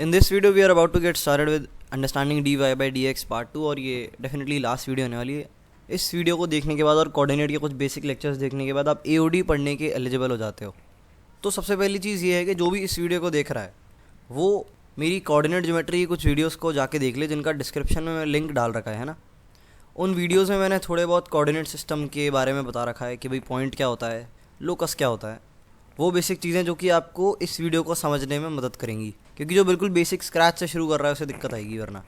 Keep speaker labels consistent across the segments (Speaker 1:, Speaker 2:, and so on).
Speaker 1: In this video we are about to get started with understanding dy by dx part 2 और ये definitely last video होने वाली है। इस वीडियो को देखने के बाद और कोऑर्डिनेट के कुछ बेसिक लेक्चर्स देखने के बाद आप AOD पढ़ने के एलिजिबल हो जाते हो। तो सबसे पहली चीज़ ये है कि जो भी इस वीडियो को देख रहा है वो मेरी कोऑर्डिनेट ज्योमेट्री की कुछ वीडियोस को जाके देख ले, जिनका डिस्क्रिप्शन में मैं लिंक डाल रखा है ना। उन वीडियोज़ में मैंने थोड़े बहुत कोऑर्डिनेट सिस्टम के बारे में बता रखा है कि भाई पॉइंट क्या होता है, लोकस क्या होता है, वो बेसिक चीज़ें जो कि आपको इस वीडियो को समझने में मदद करेंगी। क्योंकि जो बिल्कुल बेसिक स्क्रैच से शुरू कर रहा है उसे दिक्कत आएगी वरना।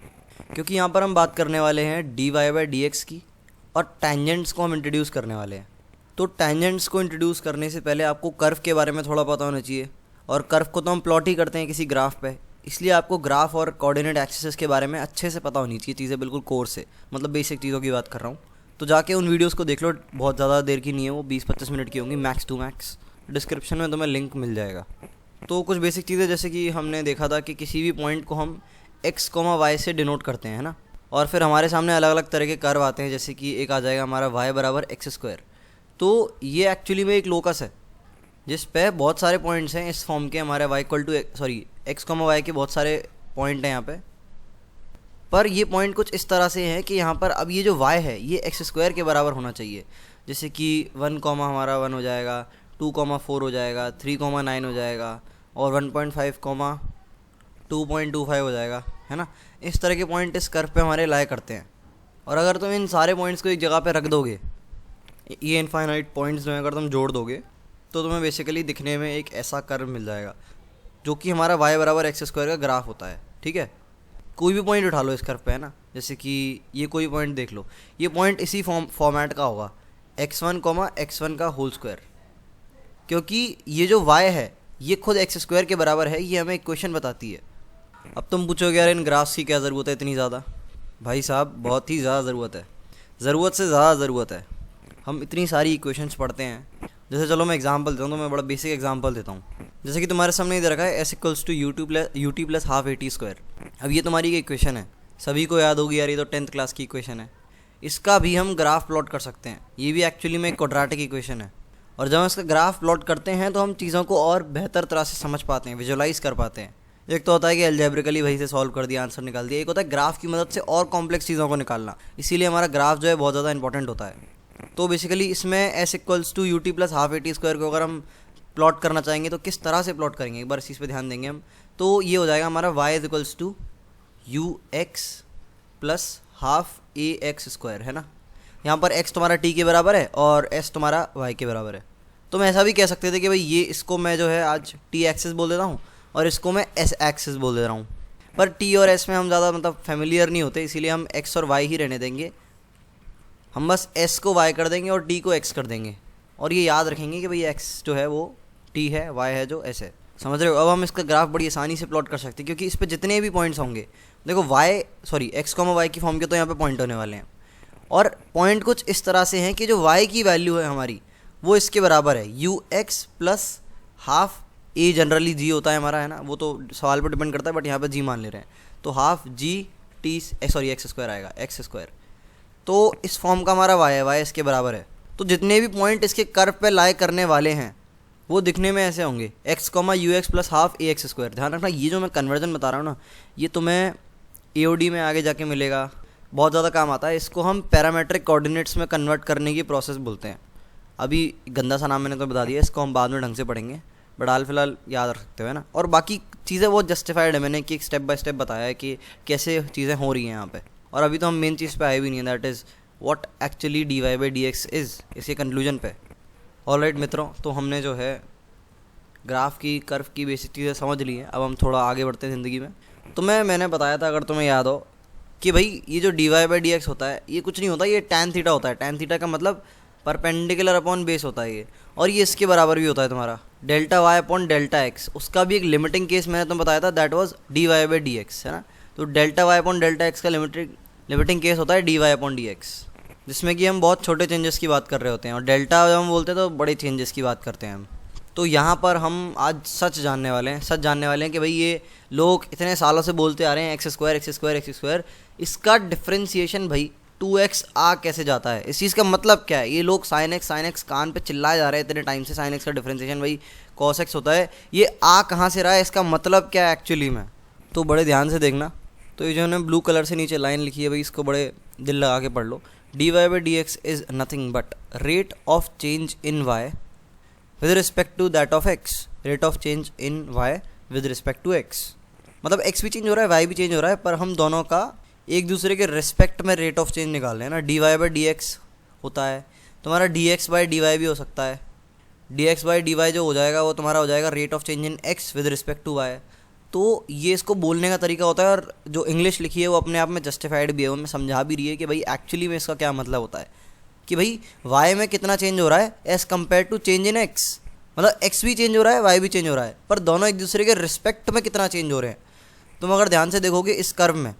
Speaker 1: क्योंकि यहाँ पर हम बात करने वाले हैं dy बाई dx की और टेंजेंट्स को हम इंट्रोड्यूस करने वाले हैं। तो टेंजेंट्स को इंट्रोड्यूस करने से पहले आपको कर्व के बारे में थोड़ा पता होना चाहिए, और कर्व को तो हम प्लॉट ही करते हैं किसी ग्राफ पे, इसलिए आपको ग्राफ और कोऑर्डिनेट एक्सिस के बारे में अच्छे से पता होनी चाहिए चीज़ें, बिल्कुल कोर से, मतलब बेसिक चीज़ों की बात कर रहा हूँ। तो जाके उन वीडियोज़ को देख लो, बहुत ज़्यादा देर की नहीं है वो, 20-25 मिनट की होंगी मैक्स टू मैक्स। डिस्क्रिप्शन में तुम्हें लिंक मिल जाएगा। तो कुछ बेसिक चीज़ें जैसे कि हमने देखा था कि किसी भी पॉइंट को हम x, y से डिनोट करते हैं ना, और फिर हमारे सामने अलग अलग तरह के कर्व आते हैं। जैसे कि एक आ जाएगा हमारा y बराबर x²। तो ये एक्चुअली में एक लोकस है जिस पे बहुत सारे पॉइंट्स हैं इस फॉर्म के, हमारे x, y के बहुत सारे पॉइंट हैं यहाँ पे। पर ये पॉइंट कुछ इस तरह से हैं कि यहाँ पर अब ये जो y है ये x² के बराबर होना चाहिए। जैसे कि 1, हमारा 1 हो जाएगा, 2, 4 हो जाएगा, 3, 9 हो जाएगा, और 1.5, 2.25 हो जाएगा, है ना। इस तरह के पॉइंट इस कर्व पे हमारे लाया करते हैं। और अगर तुम इन सारे पॉइंट्स को एक जगह पे रख दोगे, ये इनफाइनाइट पॉइंट्स जो हैं अगर तुम जोड़ दोगे, तो तुम्हें बेसिकली दिखने में एक ऐसा कर्व मिल जाएगा जो कि हमारा y बराबर x² का ग्राफ होता है। ठीक है, कोई भी पॉइंट उठा लो इस कर्व पे, है ना। जैसे कि ये कोई पॉइंट देख लो, ये पॉइंट इसी फॉर्मेट का होगा, x1 का होल स्क्वायर। क्योंकि ये जो y है ये खुद x² के बराबर है, ये हमें इक्वेशन बताती है। अब तुम पूछोगे यार इन ग्राफ्स की क्या ज़रूरत है इतनी ज़्यादा। भाई साहब बहुत ही ज़्यादा ज़रूरत है, ज़रूरत से ज़्यादा ज़रूरत है। हम इतनी सारी इक्वेशंस पढ़ते हैं। जैसे चलो मैं एग्जांपल देता हूँ, तो मैं बड़ा बेसिक एग्जांपल देता हूँ। जैसे कि तुम्हारे सामने इधर रखा है s = ut + ½ at²। अब ये तुम्हारी इक्वेशन है, सभी को याद होगी यार, ये तो 10th क्लास की इक्वेशन है। इसका भी हम ग्राफ प्लॉट कर सकते हैं। ये भी एक्चुअली में एक क्वाड्रेटिक इक्वेशन है, और जब हम इसका ग्राफ प्लॉट करते हैं तो हम चीज़ों को और बेहतर तरह से समझ पाते हैं, विजुअलाइज कर पाते हैं। एक तो होता है कि अलजेब्रिकली वही से सॉल्व कर दिया, आंसर निकाल दिया। एक होता है ग्राफ की मदद से और कॉम्प्लेक्स चीज़ों को निकालना, इसीलिए हमारा ग्राफ जो है बहुत ज़्यादा इंपॉर्टेंट होता है। तो बेसिकली इसमें s = ut + ½ at² को अगर हम प्लॉट करना चाहेंगे तो किस तरह से प्लॉट करेंगे, एक बार इस चीज़ पे ध्यान देंगे हम। तो ये हो जाएगा हमारा y = ux + ½ ax², है ना। यहाँ पर x तुम्हारा t के बराबर है और s तुम्हारा y के बराबर है। तो मैं ऐसा भी कह सकते थे कि भाई ये इसको मैं जो है आज t एक्सिस बोल देता हूँ और इसको मैं s एक्सिस बोल दे रहा हूँ। पर t और s में हम ज़्यादा मतलब फेमिलियर नहीं होते, इसीलिए हम x और y ही रहने देंगे। हम बस s को y कर देंगे और t को x कर देंगे, और ये याद रखेंगे कि भाई x जो है वो t है, y है जो s है। समझ रहे हो। अब हम इसका ग्राफ बड़ी आसानी से प्लॉट कर सकते हैं, क्योंकि इस पर जितने भी पॉइंट्स होंगे, देखो x, y की फॉर्म के तो यहाँ पे पॉइंट होने वाले हैं, और पॉइंट कुछ इस तरह से हैं कि जो y की वैल्यू है हमारी वो इसके बराबर है ux + ½ a, जनरली g होता है हमारा, है ना। वो तो सवाल पर डिपेंड करता है, बट यहाँ पे g मान ले रहे हैं, तो ½ x² आएगा, x²। तो इस फॉर्म का हमारा y है, y इसके बराबर है। तो जितने भी पॉइंट इसके कर्व पे लाई करने वाले हैं वो दिखने में ऐसे होंगे, x, ux + ½ ax²। ध्यान रखना, ये जो मैं कन्वर्जन बता रहा हूँ ना, ये तुम्हें AOD में आगे जाके मिलेगा, बहुत ज़्यादा काम आता है। इसको हम पैरामेट्रिक कोऑर्डिनेट्स में कन्वर्ट करने की प्रोसेस बोलते हैं। अभी गंदा सा नाम मैंने तो बता दिया, इसको हम बाद में ढंग से पढ़ेंगे, बट हाल फिलहाल याद रख सकते हो, है ना। और बाकी चीज़ें बहुत जस्टिफाइड है, मैंने कि स्टेप बाय स्टेप बताया है कि कैसे चीज़ें हो रही हैं यहाँ पे। और अभी तो हम मेन चीज़ पे आए भी नहीं है, that is what actually dy by dx is, इसके कंक्लूजन पे। ऑलराइट मित्रों, तो हमने जो है ग्राफ की, कर्व की बेसिक चीज़ें समझ ली हैं। अब हम थोड़ा आगे बढ़ते हैं ज़िंदगी में। तो मैंने बताया था, अगर तुम्हें याद हो, कि भाई ये जो dy बाई dx होता है ये कुछ नहीं होता, ये tan थीटा होता है। tan थीटा का मतलब परपेंडिकुलर अपॉन बेस होता है ये, और ये इसके बराबर भी होता है तुम्हारा Δy/Δx। उसका भी एक लिमिटिंग केस मैंने तुम्हें बताया था, that was dy by dx, है ना। तो Δy/Δx का लिमिटिंग केस होता है dy/dx, जिसमें कि हम बहुत छोटे चेंजेस की बात कर रहे होते हैं, और डेल्टा जब हम बोलते हैं तो बड़े चेंजेस की बात करते हैं हम। तो यहाँ पर हम आज सच जानने वाले हैं कि भाई ये लोग इतने सालों से बोलते आ रहे हैं x², इसका डिफ्रेंसिएशन भाई 2x आ कैसे जाता है, इस चीज़ का मतलब क्या है। ये लोग sin x कान पे चिल्लाए जा रहे हैं इतने टाइम से, sin x का डिफ्रेंसिएशन भाई cos x होता है, ये आ कहाँ से रहा है, इसका मतलब क्या है एक्चुअली में। तो बड़े ध्यान से देखना। तो ये जो है ब्लू कलर से नीचे लाइन लिखी है भाई, इसको बड़े दिल लगा के पढ़ लो। dy by dx is nothing but rate of change in y with respect to that of x। Rate of change in y with respect to x, मतलब x भी चेंज हो रहा है y भी चेंज हो रहा है, पर हम दोनों का एक दूसरे के रिस्पेक्ट में रेट ऑफ चेंज निकाल रहे हैं ना। dy by dx होता है, तुम्हारा dx by dy भी हो सकता है। dx by dy जो हो जाएगा वो तुम्हारा हो जाएगा rate of change in x with respect to y। तो ये इसको बोलने का तरीका होता है, और जो इंग्लिश लिखी है वो अपने आप में जस्टिफाइड भी है, उनमें समझा भी रही है कि भाई एक्चुअली में इसका क्या मतलब होता है कि भाई y में कितना चेंज हो रहा है as compare to change in x, मतलब x भी चेंज हो रहा है y भी चेंज हो रहा है, पर दोनों एक दूसरे के रिस्पेक्ट में कितना चेंज हो रहे हैं। तुम अगर ध्यान से देखोगे इस कर्व में,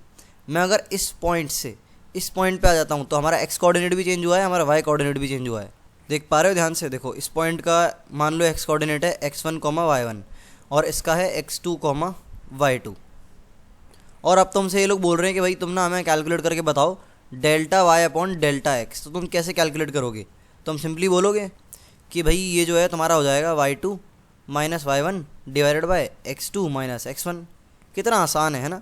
Speaker 1: मैं अगर इस पॉइंट से इस पॉइंट पे आ जाता हूँ तो हमारा x कोऑर्डिनेट भी चेंज हुआ है, हमारा y कोऑर्डिनेट भी चेंज हुआ है। देख पा रहे हो ध्यान से, देखो इस पॉइंट का मान लो x कोऑर्डिनेट है x1, y1 और इसका है x2, y2। और अब तुमसे ये लोग बोल रहे हैं कि भाई तुम ना हमें कैलकुलेट करके बताओ delta y upon delta x। तो तुम कैसे कैलकुलेट करोगे? तुम सिंपली बोलोगे कि भाई ये जो है तुम्हारा हो जाएगा y2 minus y1 divided by x2 minus x1। कितना आसान है ना।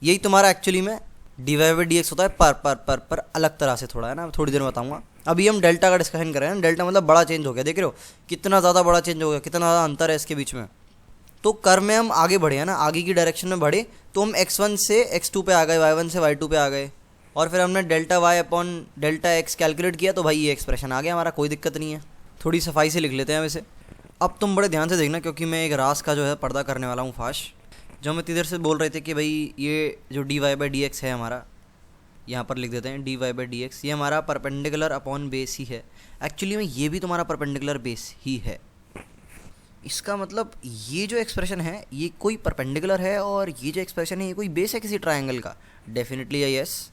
Speaker 1: यही तुम्हारा एक्चुअली में dy बाई डी एक्स होता है, पर अलग तरह से थोड़ा, है ना, थोड़ी देर में बताऊंगा। अभी हम डेल्टा का डिस्कशन कर रहे हैं। डेल्टा मतलब बड़ा चेंज हो गया, देख रहे हो कितना ज़्यादा बड़ा चेंज हो गया, कितना ज़्यादा अंतर है इसके बीच में। तो कर्व में हम आगे बढ़े हैं ना, आगे की डायरेक्शन में बढ़े, तो हम x1 से x2 पे आ गए, y1 से y2 पे आ गए, और फिर हमने delta y upon delta x calculate किया, तो भाई ये एक्सप्रेशन आ गया हमारा, कोई दिक्कत नहीं है। थोड़ी सफाई से लिख लेते हैं वैसे। अब तुम बड़े ध्यान से देखना, क्योंकि मैं एक रास का जो है पर्दा करने वाला हूँ फाश। जो हम इतनी देर से बोल रहे थे कि भाई ये जो dy बाई डी एक्स है हमारा, यहाँ पर लिख देते हैं dy बाई डी एक्स, ये हमारा परपेंडिकुलर अपॉन बेस ही है। एक्चुअली में ये भी तुम्हारा परपेंडिकुलर बेस ही है। इसका मतलब ये जो एक्सप्रेशन है ये कोई परपेंडिकुलर है, और ये जो एक्सप्रेशन है ये कोई बेस है किसी ट्रायंगल का। Definitely yes.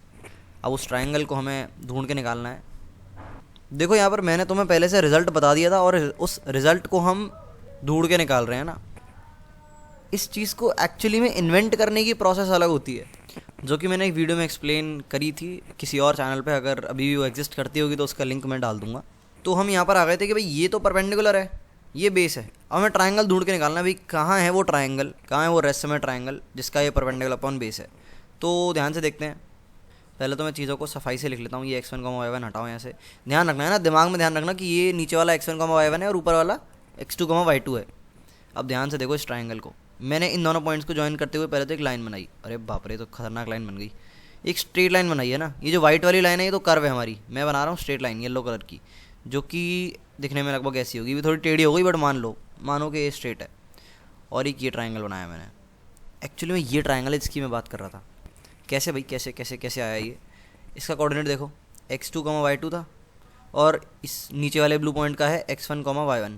Speaker 1: अब उस ट्रायंगल को हमें ढूंढ के निकालना है। देखो यहाँ पर मैंने तुम्हें पहले से रिज़ल्ट बता दिया था, और उस रिज़ल्ट को हम ढूंढ के निकाल रहे हैं ना। इस चीज़ को एक्चुअली में इन्वेंट करने की प्रोसेस अलग होती है, जो कि मैंने एक वीडियो में एक्सप्लेन करी थी किसी और चैनल पे। अगर अभी भी वो एग्जिस्ट करती होगी तो उसका लिंक मैं डाल दूंगा। तो हम यहाँ पर आ गए थे कि भाई ये तो परपेंडिकुलर है, ये बेस है। अब हमें ट्रायंगल ढूंढ के निकालना है भाई, कहाँ है वो ट्रायंगल, कहाँ है वो रेस्ट में ट्रायंगल जिसका ये परपेंडिकुलर अपॉन बेस है। तो ध्यान से देखते हैं। पहले तो मैं चीज़ों को सफाई से लिख लेता हूँ। ये x1, y1 हटाओ यहाँ से। ध्यान रखना है ना, दिमाग में ध्यान रखना कि ये नीचे वाला x1, y1 है और ऊपर वाला x2, y2 है। अब ध्यान से देखो इस ट्रायंगल को। मैंने इन दोनों पॉइंट्स को ज्वाइन करते हुए पहले तो एक लाइन बनाई। अरे बाप रे, तो खतरनाक लाइन बन गई। एक स्ट्रेट लाइन बनाई है ना। ये जो वाइट वाली लाइन है ये तो कर्व है हमारी। मैं बना रहा हूँ स्ट्रेट लाइन येलो कलर की, जो कि दिखने में लगभग ऐसी होगी, भी थोड़ी टेढ़ी हो गई, बट मानो कि ये स्ट्रेट है। और एक ये ट्रायंगल बनाया मैंने। एक्चुअली में ये ट्रायंगल है जिसकी मैं बात कर रहा था। कैसे भाई, कैसे कैसे कैसे आया ये? इसका कोऑर्डिनेट देखो, x2, y2 था, और इस नीचे वाले ब्लू पॉइंट का है x1, y1।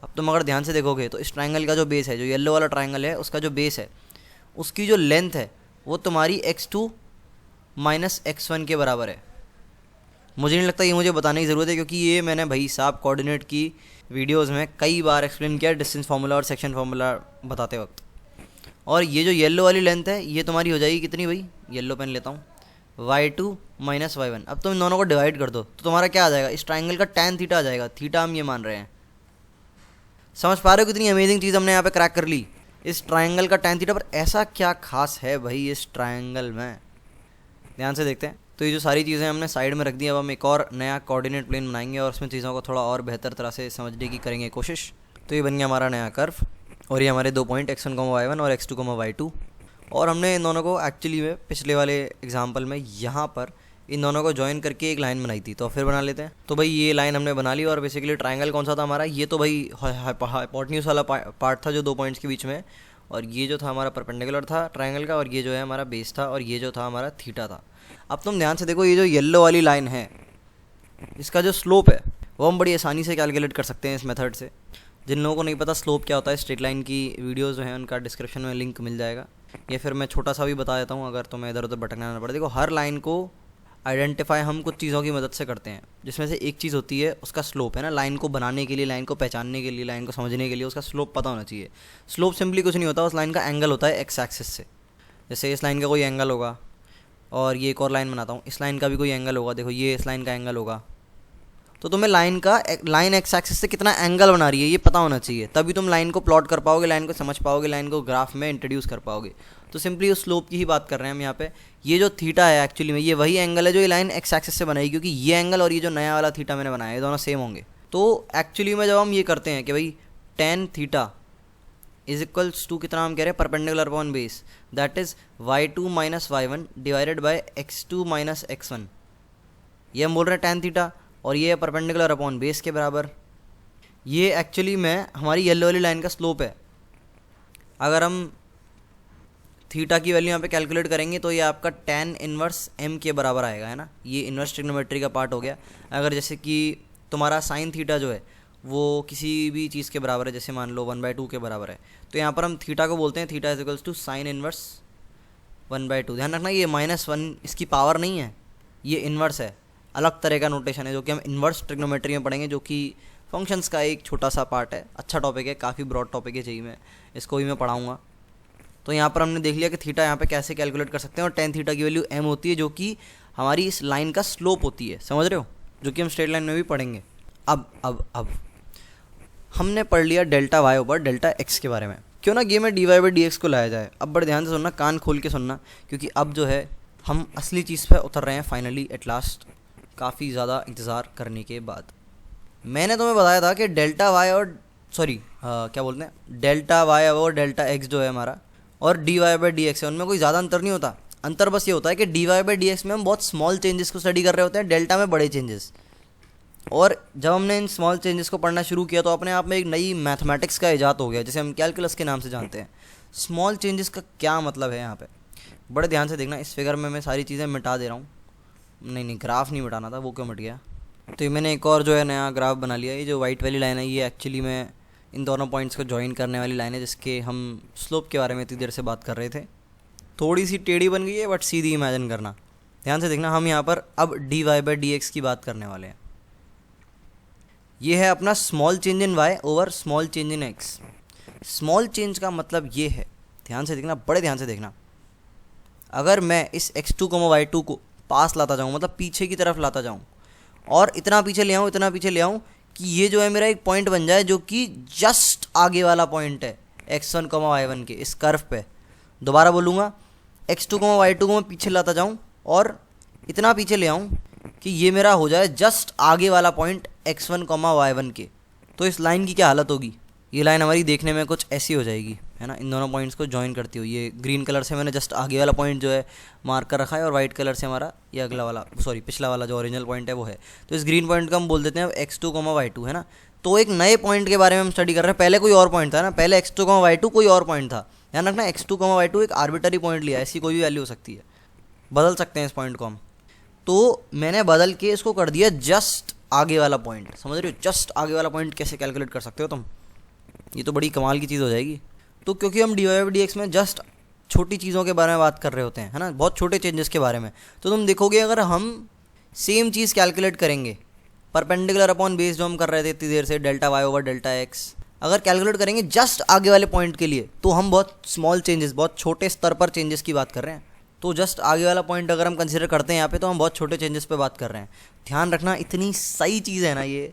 Speaker 1: अब तुम अगर ध्यान से देखोगे तो इस ट्रायंगल का जो बेस है, जो येलो वाला ट्रायंगल है उसका जो बेस है, उसकी जो लेंथ है वो तुम्हारी x2 माइनस x1 के बराबर है। मुझे नहीं लगता ये मुझे बताने की ज़रूरत है, क्योंकि ये मैंने भाई साहब कोऑर्डिनेट की वीडियोस में कई बार एक्सप्लेन किया, डिस्टेंस फार्मूला और सेक्शन फार्मूला बताते वक्त। और ये जो येलो वाली लेंथ है ये तुम्हारी हो जाएगी कितनी भाई, येलो पेन लेता हूँ, y2 माइनस y1। अब तुम इन दोनों को डिवाइड कर दो तो तुम्हारा क्या आ जाएगा, इस ट्राइंगल का tan थीटा आ जाएगा। थीटा हम ये मान रहे हैं। समझ पा रहे हो कितनी अमेजिंग चीज़ हमने यहाँ पे क्रैक कर ली, इस ट्राइंगल का tan थीटा। पर ऐसा क्या खास है भाई इस ट्राइंगल में, ध्यान से देखते हैं। तो ये जो सारी चीज़ें हमने साइड में रख दी, अब हम एक और नया कोऑर्डिनेट प्लेन बनाएंगे और उसमें चीज़ों को थोड़ा और बेहतर तरह से समझने की करेंगे कोशिश। तो ये बन गया हमारा नया कर्व, और ये हमारे 2 पॉइंट x1, y1 और x2, y2। और हमने इन दोनों को एक्चुअली में पिछले वाले एग्जाम्पल में यहाँ पर इन दोनों को ज्वाइन करके एक लाइन बनाई थी। तो फिर बना लेते हैं। तो भाई ये लाइन हमने बना ली, और बेसिकली ट्रायंगल कौन सा था हमारा, ये तो भाई हाइपोटेन्यूज वाला पार्ट था जो 2 पॉइंट्स के बीच में, और ये जो था हमारा परपेंडिकुलर था ट्रायंगल का, और ये जो है हमारा बेस था, और ये जो था हमारा थीटा था। अब तुम ध्यान से देखो, ये जो येलो वाली लाइन है इसका जो स्लोप है वो हम बड़ी आसानी से कैलकुलेट कर सकते हैं इस मेथड से। जिन लोगों को नहीं पता स्लोप क्या होता है, स्ट्रेट लाइन की वीडियोस जो हैं उनका डिस्क्रिप्शन में लिंक मिल जाएगा, या फिर मैं छोटा सा भी बता देता हूँ अगर तुम्हें इधर उधर भटकना ना पड़े। देखो हर लाइन को आइडेंटिफाई हम कुछ चीज़ों की मदद से करते हैं, जिसमें से एक चीज़ होती है उसका स्लोप, है ना। लाइन को बनाने के लिए, लाइन को पहचानने के लिए, लाइन को समझने के लिए उसका स्लोप पता होना चाहिए। स्लोप सिंपली कुछ नहीं होता, उस लाइन का एंगल होता है एक्स एक्सिस से। जैसे इस लाइन का कोई एंगल होगा, और ये एक और लाइन बनाता हूँ, इस लाइन का भी कोई एंगल होगा। देखो ये इस लाइन का एंगल होगा, तो तुम्हें लाइन एक्स एक्सिस से कितना एंगल बना रही है ये पता होना चाहिए, तभी तुम लाइन को प्लॉट कर पाओगे, लाइन को समझ पाओगे, लाइन को ग्राफ में इंट्रोड्यूस कर पाओगे। तो सिंपली उस स्लोप की ही बात कर रहे हैं हम यहाँ पे। ये जो थीटा है एक्चुअली में ये वही एंगल है जो ये लाइन एक्स एक्सिस से बनाई, क्योंकि ये एंगल और ये जो नया वाला थीटा मैंने बनाया ये दोनों सेम होंगे। तो एक्चुअली में जब हम ये करते हैं कि भाई tan theta is equals to कितना हम कह रहे हैं perpendicular upon base, that is y2 minus y1 divided by x2 minus x1, ये हम बोल रहे हैं टेन थीटा, और ये है परपेंडिकुलर अपॉन बेस के बराबर। ये एक्चुअली में हमारी येलो वाली लाइन का स्लोप है। अगर हम थीटा की वैल्यू यहाँ पे कैलकुलेट करेंगे तो ये आपका tan इनवर्स m के बराबर आएगा, है ना। ये इनवर्स ट्रिग्नोमेट्री का पार्ट हो गया। अगर जैसे कि तुम्हारा साइन थीटा जो है वो किसी भी चीज़ के बराबर है, जैसे मान लो 1/2 के बराबर है, तो यहाँ पर हम थीटा को बोलते हैं theta is equals to sine inverse 1/2। ध्यान रखना ये -1 इसकी पावर नहीं है, ये इन्वर्स है, अलग तरह का नोटेशन है जो कि हम इन्वर्स ट्रिग्नोमेट्री में पढ़ेंगे, जो कि फंक्शंस का एक छोटा सा पार्ट है। अच्छा टॉपिक है, काफ़ी ब्रॉड टॉपिक है, चाहिए मैं इसको भी मैं पढ़ाऊँगा। तो यहाँ पर हमने देख लिया कि थीटा यहाँ पे कैसे कैलकुलेट कर सकते हैं, और टेन थीटा की वैल्यू m होती है जो कि हमारी इस लाइन का स्लोप होती है, समझ रहे हो, जो कि हम स्ट्रेट लाइन में भी पढ़ेंगे। अब हमने पढ़ लिया delta y over delta x के बारे में, क्यों ना गेम में dy/dx को लाया जाए। अब बड़े ध्यान से सुनना, कान खोल के सुनना, क्योंकि अब जो है हम असली चीज़ पर उतर रहे हैं फाइनली एट लास्ट, काफ़ी ज़्यादा इंतज़ार करने के बाद। मैंने तुम्हें बताया था कि डेल्टा y और क्या बोलते हैं डेल्टा y और डेल्टा x जो है हमारा, और dy/dx है, उनमें कोई ज़्यादा अंतर नहीं होता। अंतर बस ये होता है कि dy/dx में हम बहुत स्मॉल चेंजेस को स्टडी कर रहे होते हैं, डेल्टा में बड़े चेंजेस। और जब हमने इन स्मॉल चेंजेस को पढ़ना शुरू किया तो अपने आप में एक नई मैथमेटिक्स का इजाद हो गया, जिसे हम कैलकुलस के नाम से जानते हैं। स्मॉल चेंजेस का क्या मतलब है यहाँ पे, बड़े ध्यान से देखना। इस फिगर में मैं सारी चीज़ें मिटा दे रहा हूँ, नहीं ग्राफ नहीं मिटाना था, वो क्यों मिट गया। तो ये मैंने एक और जो है नया ग्राफ बना लिया। ये जो वाइट वाली लाइन है ये एक्चुअली में इन दोनों पॉइंट्स को ज्वाइन करने वाली लाइन है, जिसके हम स्लोप के बारे में इतनी देर से बात कर रहे थे। थोड़ी सी टेढ़ी बन गई है बट सीधी इमेजिन करना। ध्यान से देखना, हम यहाँ पर अब dy/dx की बात करने वाले हैं। ये है अपना small change in y over small change in x। Small change का मतलब ये है, ध्यान से देखना, बड़े ध्यान से देखना, अगर मैं इस x2, y2 को पास लाता जाऊँ, मतलब पीछे की तरफ लाता जाऊँ, और इतना पीछे ले आऊँ, इतना पीछे ले आऊँ कि ये जो है मेरा एक पॉइंट बन जाए जो कि जस्ट आगे वाला पॉइंट है x1, y1 के इस कर्व पे। दोबारा बोलूँगा, x2, y2 को मैं पीछे लाता जाऊँ और इतना पीछे ले आऊँ कि ये मेरा हो जाए जस्ट आगे वाला पॉइंट x1, y1 के। तो इस लाइन की क्या हालत होगी, ये लाइन हमारी देखने में कुछ ऐसी हो जाएगी, है ना, इन दोनों पॉइंट्स को ज्वाइन करती हुई। ये ग्रीन कलर से मैंने जस्ट आगे वाला पॉइंट जो है मार्क कर रखा है, और वाइट कलर से हमारा ये अगला वाला पिछला वाला जो ओरिजिनल पॉइंट है वो है। तो इस ग्रीन पॉइंट को हम बोल देते हैं x2, y2, है ना। तो एक नए पॉइंट के बारे में हम स्टडी कर रहे हैं। पहले कोई और पॉइंट था ना, पहले x2, y2 कोई और पॉइंट था। ध्यान रखना, x2, y2 एक आर्बिटरी पॉइंट लिया, ऐसी कोई भी वैल्यू हो सकती है, बदल सकते हैं इस पॉइंट को हम। तो मैंने बदल के इसको कर दिया जस्ट आगे वाला पॉइंट। समझ रहे हो, जस्ट आगे वाला पॉइंट कैसे कैलकुलेट कर सकते हो तुम, ये तो बड़ी कमाल की चीज़ हो जाएगी। तो क्योंकि हम dy/dx में जस्ट छोटी चीज़ों के बारे में बात कर रहे होते हैं, है ना, बहुत छोटे चेंजेस के बारे में, तो तुम देखोगे अगर हम सेम चीज़ कैलकुलेट करेंगे, परपेंडिकुलर अपॉन बेस जो हम कर रहे थे इतनी देर से, delta y over delta x, अगर कैलकुलेट करेंगे जस्ट आगे वाले पॉइंट के लिए, तो हम बहुत स्मॉल चेंजेस, बहुत छोटे स्तर पर चेंजेस की बात कर रहे हैं। तो जस्ट आगे वाला पॉइंट अगर हम कंसिडर करते हैं यहाँ पे, तो हम बहुत छोटे चेंजेस पे बात कर रहे हैं। ध्यान रखना, इतनी सही चीज़ है ना ये।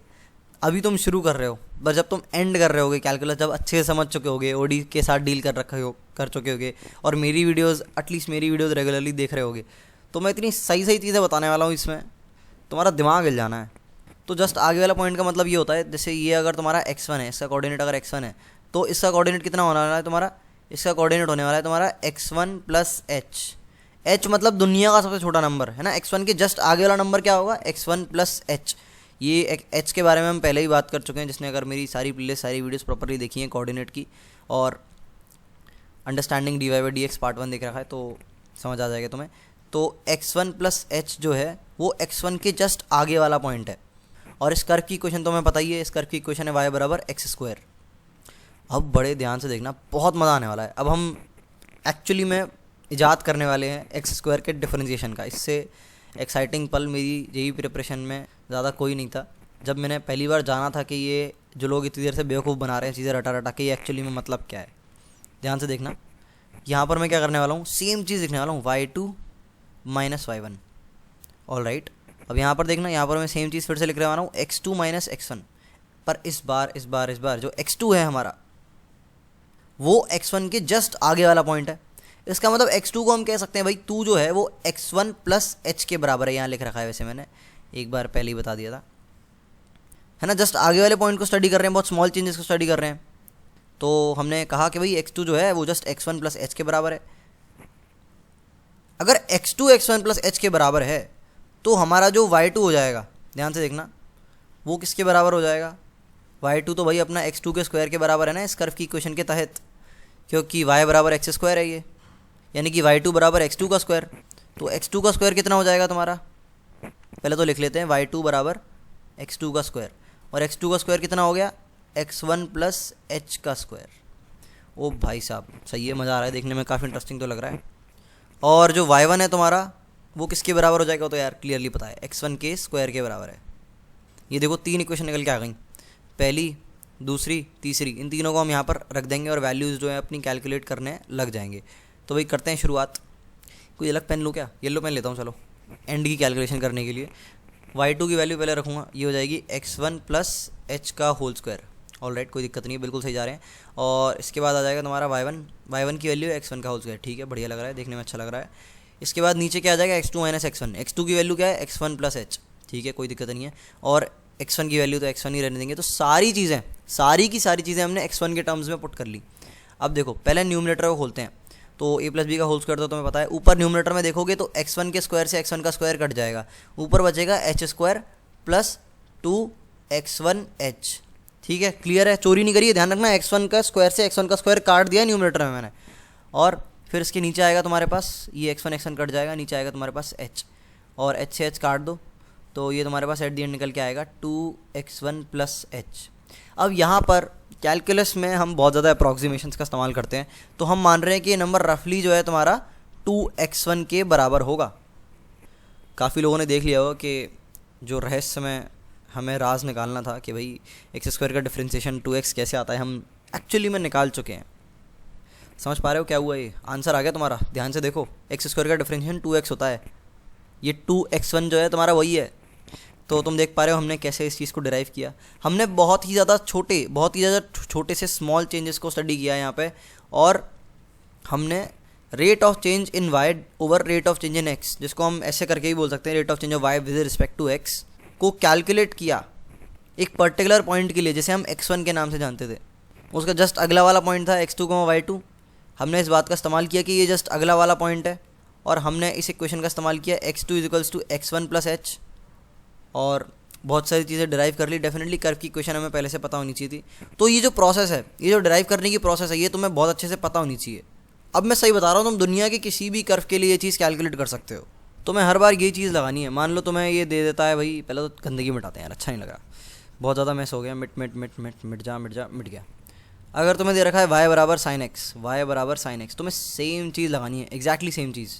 Speaker 1: अभी तुम शुरू कर रहे हो, बस जब तुम एंड कर रहे होगे कैलकुलस, जब अच्छे से समझ चुके होगे, ओडी के साथ डील कर चुके होगे, और मेरी वीडियोस एटलीस्ट मेरी वीडियोस रेगुलरली देख रहे होगे, तो मैं इतनी सही चीज़ें बताने वाला हूँ इसमें, तुम्हारा दिमाग हिल जाना है। तो जस्ट आगे वाला पॉइंट का मतलब ये होता है, जैसे ये अगर तुम्हारा x1 है, इसका कोऑर्डिनेट अगर x1 है, तो इसका कोऑर्डिनेट कितना होने वाला है तुम्हारा, इसका कोऑर्डिनेट होने वाला है तुम्हारा x1 प्लस h। h मतलब दुनिया का सबसे छोटा नंबर, है ना। x1 के जस्ट आगे वाला नंबर क्या होगा, x1 प्लस h। ये h के बारे में हम पहले ही बात कर चुके हैं, जिसने अगर मेरी सारी प्लेलिस्ट, सारी वीडियोस प्रॉपर्ली देखी हैं कोऑर्डिनेट की, और अंडरस्टैंडिंग dy/dx पार्ट 1 देख रखा है, तो समझ आ जाएगा तुम्हें। तो x1 प्लस h जो है वो x1 के जस्ट आगे वाला पॉइंट है, और इस कर्व की इक्वेशन तुम्हें पता ही है, इस कर्व की इक्वेशन है y बराबर x²। अब बड़े ध्यान से देखना, बहुत मज़ा आने वाला है। अब हम एक्चुअली में इजाद करने वाले हैं x² के डिफरेंशिएशन का। इससे एक्साइटिंग पल मेरी यही प्रिपरेशन में ज़्यादा कोई नहीं था, जब मैंने पहली बार जाना था कि ये जो लोग इतनी देर से बेवकूफ़ बना रहे हैं चीज़ें रटा रटा के, ये एक्चुअली में मतलब क्या है। ध्यान से देखना, यहाँ पर मैं क्या करने वाला हूँ, सेम चीज़ लिखने वाला हूँ, y2 minus y1। All right, अब यहाँ पर देखना, यहाँ पर मैं सेम चीज़ फिर से लिख रहा हूँ x2 माइनस x1, पर इस बार जो x2 है हमारा वो x1 के जस्ट आगे वाला पॉइंट है। इसका मतलब x2 को हम कह सकते हैं भाई तू जो है वो x1 प्लस h के बराबर है। यहाँ लिख रखा है, वैसे मैंने एक बार पहले ही बता दिया था, है ना। जस्ट आगे वाले पॉइंट को स्टडी कर रहे हैं, बहुत स्मॉल चेंजेस को स्टडी कर रहे हैं। तो हमने कहा कि भाई x2 जो है वो जस्ट x1 प्लस h के बराबर है। अगर x2 x1 प्लस h के बराबर है तो हमारा जो y2 हो जाएगा, ध्यान से देखना, वो किसके बराबर हो जाएगा? y2 तो भाई अपना x2 के स्क्वायर के बराबर है ना इस कर्व की इक्वेशन के तहत, क्योंकि y बराबर एक्स स्क्वायर है ये, यानी कि y2 बराबर x2 का स्क्वायर। तो x2 का स्क्वायर कितना हो जाएगा तुम्हारा? पहले तो लिख लेते हैं y2 बराबर x2 का स्क्वायर, और x2 का स्क्वायर कितना हो गया? x1 प्लस h का स्क्वायर। ओ भाई साहब सही है, मज़ा आ रहा है देखने में, काफ़ी इंटरेस्टिंग तो लग रहा है। और जो y1 है तुम्हारा वो किसके बराबर हो जाएगा? तो यार क्लियरली पता है, x1 के स्क्वायर के बराबर है। ये देखो 3 इक्वेशन निकल के आ गई, पहली, दूसरी, तीसरी, इन तीनों को हम यहाँ पर रख देंगे और वैल्यूज़ जो है अपनी कैलकुलेट करने लग जाएंगे। तो भाई करते हैं शुरुआत। कोई अलग पेन लूँ क्या? येलो पेन लेता हूँ चलो, एंड की कैलकुलेशन करने के लिए। y2 की वैल्यू पहले रखूँगा, ये हो जाएगी x1 प्लस h का होल स्क्वायर। ऑलराइट, कोई दिक्कत नहीं है, बिल्कुल सही जा रहे हैं। और इसके बाद आ जाएगा तुम्हारा y1 की वैल्यू x1 का होल स्क्वायर। ठीक है, बढ़िया लग रहा है, देखने में अच्छा लग रहा है। इसके बाद नीचे क्या आ जाएगा? x2 minus x1। x2 की वैल्यू क्या है? x1 plus h। ठीक है, कोई दिक्कत नहीं है। और x1 की वैल्यू तो x1 ही रहने देंगे। तो सारी की सारी चीज़ें हमने x1 के टर्म्स में पुट कर ली। अब देखो पहले न्यूमरेटर को खोलते हैं, तो a प्लस बी का होल स्क्वायर तो तुम्हें पता है। ऊपर न्यूमरेटर में देखोगे तो x1 के स्क्वायर से x1 का स्क्वायर कट जाएगा, ऊपर बचेगा h स्क्वायर प्लस 2x1h। ठीक है, क्लियर है, चोरी नहीं करिए, ध्यान रखना, x1 का स्क्वायर से x1 का स्क्वायर काट दिया न्यूमरेटर में मैंने। और फिर इसके नीचे आएगा तुम्हारे पास, ये x1 कट जाएगा, नीचे आएगा तुम्हारे पास h, और h से h काट दो तो ये तुम्हारे पास एट दी एंड निकल के आएगा 2x1 प्लस h। अब यहाँ पर कैलकुलस में हम बहुत ज़्यादा अप्रॉक्सीमेशंस का इस्तेमाल करते हैं, तो हम मान रहे हैं कि ये नंबर रफली जो है तुम्हारा 2x1 के बराबर होगा। काफ़ी लोगों ने देख लिया होगा कि जो रहस्य में हमें राज निकालना था कि भाई एक्स स्क्वायर का डिफरेंशिएशन 2x कैसे आता है, हम एक्चुअली में निकाल चुके हैं। समझ पा रहे हो क्या हुआ? ये आंसर आ गया तुम्हारा, ध्यान से देखो, एक्स स्क्वायर का डिफरेंशिएशन 2x होता है, ये 2x1 जो है तुम्हारा वही है। तो तुम देख पा रहे हो हमने कैसे इस चीज़ को डिराइव किया। हमने बहुत ही ज़्यादा छोटे से स्मॉल चेंजेस को स्टडी किया यहाँ पे, और हमने rate of change in y over rate of change in x, जिसको हम ऐसे करके भी बोल सकते हैं, rate of change of y with respect to x, को कैलकुलेट किया एक पर्टिकुलर पॉइंट के लिए, जैसे हम x1 के नाम से जानते थे। उसका जस्ट अगला वाला पॉइंट था x2, y2। हमने इस बात का इस्तेमाल किया कि ये जस्ट अगला वाला पॉइंट है, और हमने इस इक्वेशन का इस्तेमाल किया x2 equals to x1 plus h, और बहुत सारी चीज़ें डिराइव कर ली। डेफिनेटली कर्व की इक्वेशन हमें पहले से पता होनी चाहिए थी। तो ये जो प्रोसेस है, ये जो डिराइव करने की प्रोसेस है, ये तुम्हें बहुत अच्छे से पता होनी चाहिए। अब मैं सही बता रहा हूँ, तुम दुनिया के किसी भी कर्व के लिए ये चीज़ कैलकुलेट कर सकते हो। तुम्हें हर बार ये चीज़ लगानी है। मान लो तुम्हें ये दे देता है भाई, पहले तो गंदगी मिटाते हैं यार, अच्छा नहीं लग रहा, बहुत ज़्यादा मैस हो गया, मिट गया। अगर तुम्हें दे रखा है y बराबर साइन एक्स, तुम्हें सेम चीज़ लगानी है, एग्जैक्टली सेम चीज़।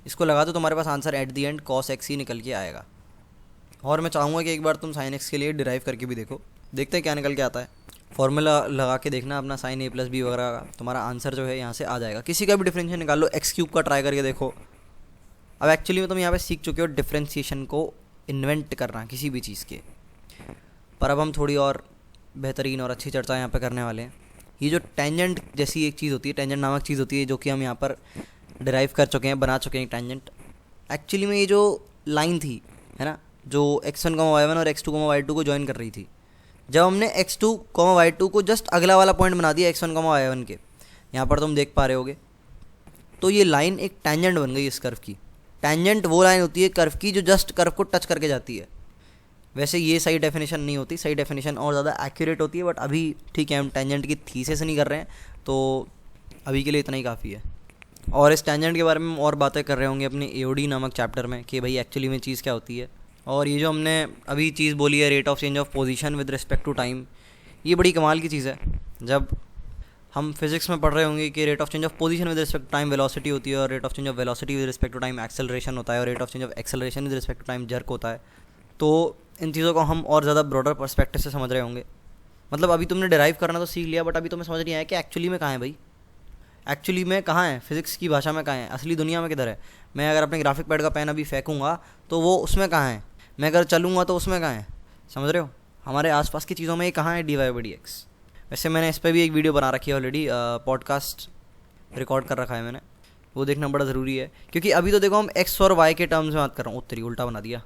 Speaker 1: इसको लगा दो, तुम्हारे पास answer at the end cos x ही निकल के आएगा। और मैं चाहूँगा कि एक बार तुम साइन एक्स के लिए डिराइव करके भी देखो, देखते हैं क्या निकल के आता है। फॉर्मूला लगा के देखना अपना साइन a प्लस बी वगैरह का, तुम्हारा आंसर जो है यहाँ से आ जाएगा। किसी का भी डिफरेंशिएशन निकाल लो, एक्स क्यूब का ट्राई करके देखो। अब एक्चुअली में तुम यहाँ पे सीख चुके हो डिफरेंशिएशन को इन्वेंट करना किसी भी चीज़ के, पर अब हम थोड़ी और बेहतरीन और अच्छी चर्चा यहाँ पर करने वाले हैं। ये जो टेंजेंट जैसी एक चीज़ होती है, टेंजेंट नामक चीज़ होती है, जो कि हम यहाँ पर डिराइव कर चुके हैं, बना चुके हैं टेंजेंट। एक्चुअली में ये जो लाइन थी, है ना, जो x1, y1 और x2, y2 को ज्वाइन कर रही थी, जब हमने x2, y2 को जस्ट अगला वाला पॉइंट बना दिया x1, y1 के, यहाँ पर तुम देख पा रहे होगे, तो ये लाइन एक टेंजेंट बन गई इस कर्व की। टेंजेंट वो लाइन होती है कर्व की जो जस्ट कर्व को टच करके जाती है। वैसे ये सही डेफिनेशन नहीं होती, सही डेफिनेशन और ज़्यादा एक्यूरेट होती है, बट अभी ठीक है, हम टेंजेंट की थीसिस नहीं कर रहे हैं, तो अभी के लिए इतना ही काफ़ी है। और इस टेंजेंट के बारे में हम और बातें कर रहे होंगे अपने AOD नामक चैप्टर में, कि भाई एक्चुअली में चीज़ क्या होती है। और ये जो हमने अभी चीज़ बोली है, rate of change of position with respect to time, ये बड़ी कमाल की चीज़ है। जब हम फिजिक्स में पढ़ रहे होंगे कि rate of change of position with respect to time velocity होती है, और rate of change of velocity with respect to time acceleration होता है, और rate of change of acceleration with respect to time jerk होता है। तो इन चीज़ों को हम और ज़्यादा ब्रॉडर पर्सपेक्टिव से समझ रहे होंगे। मतलब अभी तुमने डिराइव करना तो सीख लिया, बट अभी तुम्हें समझ नहीं आया कि एक्चुअली में कहाँ है भाई, एक्चुअली में कहाँ है, फिजिक्स की भाषा में कहाँ है, असली दुनिया में किधर है। मैं अगर अपने ग्राफिक पैड का पेन अभी फेंकूंगा तो वो उसमें कहाँ है, मैं अगर चलूँगा तो उसमें कहाँ है, समझ रहे हो? हमारे आसपास की चीज़ों में ये कहाँ है d y by d x. वैसे मैंने इस पर भी एक वीडियो बना रखी है ऑलरेडी, पॉडकास्ट रिकॉर्ड कर रखा है मैंने, वो देखना बड़ा ज़रूरी है। क्योंकि अभी तो देखो हम एक्स और वाई के टर्म्स में बात कर रहा हूँ। उत्तरी उल्टा बना दिया,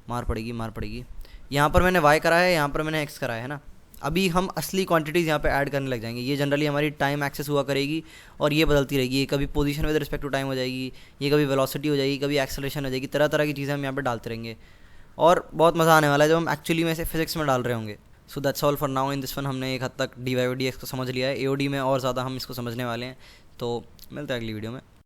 Speaker 1: मार पड़ेगी। यहाँ पर मैंने वाई करा है, यहाँ पर मैंने एक्स करा है ना। अभी हम असली क्वांटिटीज़ यहाँ पे ऐड करने लग जाएंगे। ये जनरली हमारी टाइम एक्सेस हुआ करेगी और ये बदलती रहेगी। ये कभी position with respect to time हो जाएगी, ये कभी वेलोसिटी हो जाएगी, कभी एक्सेलरेशन हो जाएगी। तरह तरह की चीज़ें हम यहाँ पे डालते रहेंगे और बहुत मज़ा आने वाला है जब हम एक्चुअली में से फिजिक्स में डाल रहे होंगे। So that's all for now in this one. हमने एक हद तक डी वाई डी एक्स को समझ लिया है, ए ओ डी में और ज़्यादा हम इसको समझने वाले हैं। तो मिलते हैं अगली वीडियो में।